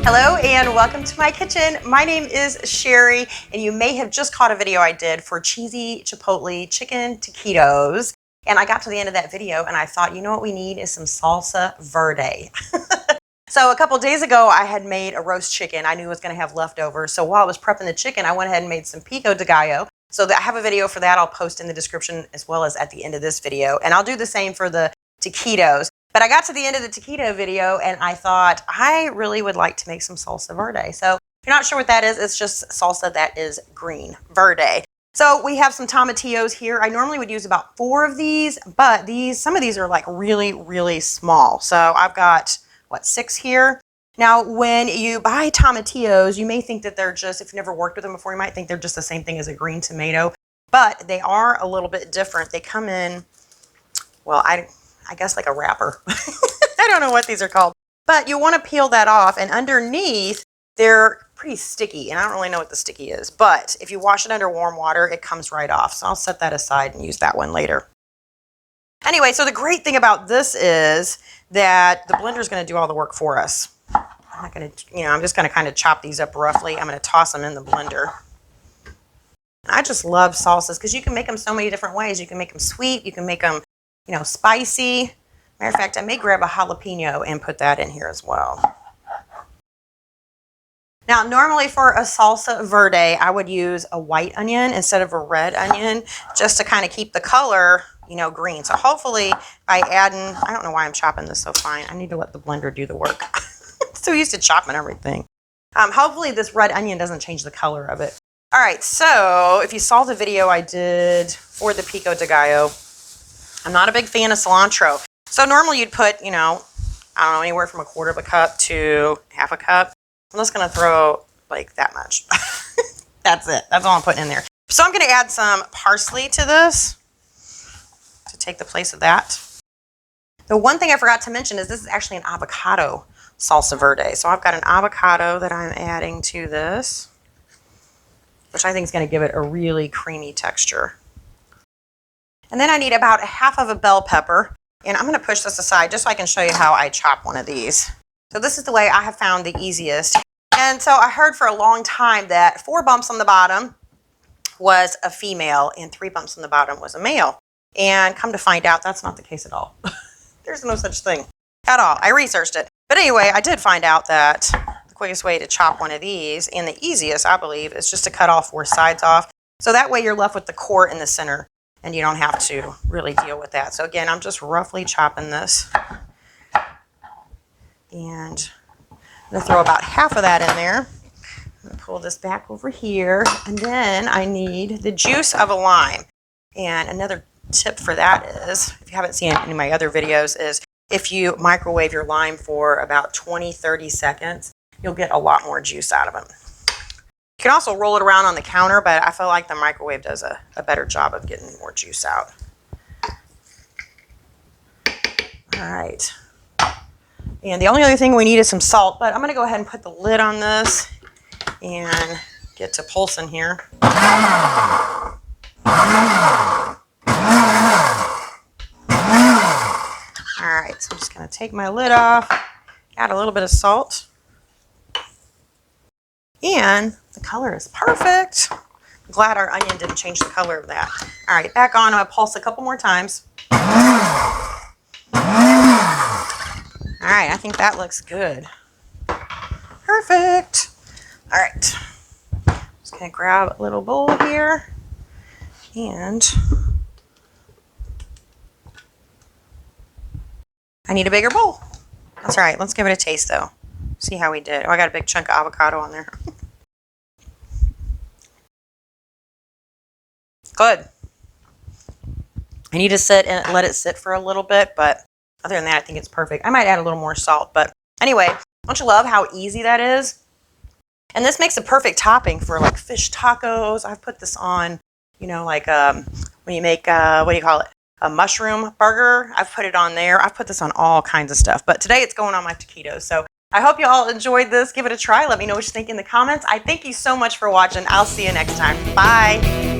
Hello and welcome to my kitchen. My name is Sherry and you may have just caught a video I did for cheesy Chipotle chicken taquitos. And I got to the end of that video and I thought, you know what we need is some salsa verde. So a couple days ago I had made a roast chicken. I knew I was going to have leftovers. So while I was prepping the chicken, I went ahead and made some Pico De Gallo. So I have a video for that I'll post in the description as well as at the end of this video. And I'll do the same for the taquitos. But I got to the end of the taquito video and I thought I really would like to make some salsa verde. So if you're not sure what that is, it's just salsa that is green, verde. So we have some tomatillos here. I normally would use about 4 of these, but some of these are like really, really small. So I've got, what, 6 here. Now, when you buy tomatillos, you may think that they're just, if you've never worked with them before, you might think they're just the same thing as a green tomato, but they are a little bit different. They come in, well, I guess like a wrapper. I don't know what these are called, but you want to peel that off, and underneath they're pretty sticky, and I don't really know what the sticky is, but if you wash it under warm water, it comes right off. So I'll set that aside and use that one later. Anyway, so the great thing about this is that the blender is going to do all the work for us. I'm not going to, I'm just going to kind of chop these up roughly. I'm going to toss them in the blender. I just love salsas because you can make them so many different ways. You can make them sweet. You can make them spicy. Matter of fact, I may grab a jalapeno and put that in here as well. Now, normally for a salsa verde, I would use a white onion instead of a red onion, just to kind of keep the color, green. So hopefully by adding, I don't know why I'm chopping this so fine. I need to let the blender do the work. So used to chopping everything. Hopefully this red onion doesn't change the color of it. All right, so if you saw the video I did for the Pico De Gallo, I'm not a big fan of cilantro. So normally you'd put, I don't know, anywhere from 1/4 cup to 1/2 cup. I'm just going to throw like that much. That's it. That's all I'm putting in there. So I'm going to add some parsley to this to take the place of that. The one thing I forgot to mention is this is actually an avocado salsa verde. So I've got an avocado that I'm adding to this, which I think is going to give it a really creamy texture. And then I need about 1/2 of a bell pepper. And I'm going to push this aside just so I can show you how I chop one of these. So this is the way I have found the easiest. And so I heard for a long time that 4 bumps on the bottom was a female and 3 bumps on the bottom was a male. And come to find out, that's not the case at all. There's no such thing at all. I researched it. But anyway, I did find out that the quickest way to chop one of these, and the easiest, I believe, is just to cut all 4 sides off. So that way you're left with the core in the center. And you don't have to really deal with that. So again, I'm just roughly chopping this. And I'm going to throw about 1/2 of that in there. I'm going to pull this back over here. And then I need the juice of a lime. And another tip for that is, if you haven't seen any of my other videos, is if you microwave your lime for about 20-30 seconds, you'll get a lot more juice out of them. You can also roll it around on the counter, but I feel like the microwave does a better job of getting more juice out. All right. And the only other thing we need is some salt, but I'm going to go ahead and put the lid on this and get to pulsing here. All right, so I'm just going to take my lid off, add a little bit of salt. And the color is perfect. I'm glad our onion didn't change the color of that. All right, back on. I'm going to pulse a couple more times. All right, I think that looks good. Perfect. All right. Just going to grab a little bowl here. And I need a bigger bowl. That's all right. Let's give it a taste, though. See how we did. Oh, I got a big chunk of avocado on there. Good. I need to sit and let it sit for a little bit, but other than that, I think it's perfect. I might add a little more salt, but anyway, don't you love how easy that is? And this makes a perfect topping for like fish tacos. I've put this on, like when you make, what do you call it? A mushroom burger. I've put it on there. I've put this on all kinds of stuff, but today it's going on my taquitos. So I hope you all enjoyed this. Give it a try. Let me know what you think in the comments. I thank you so much for watching. I'll see you next time. Bye.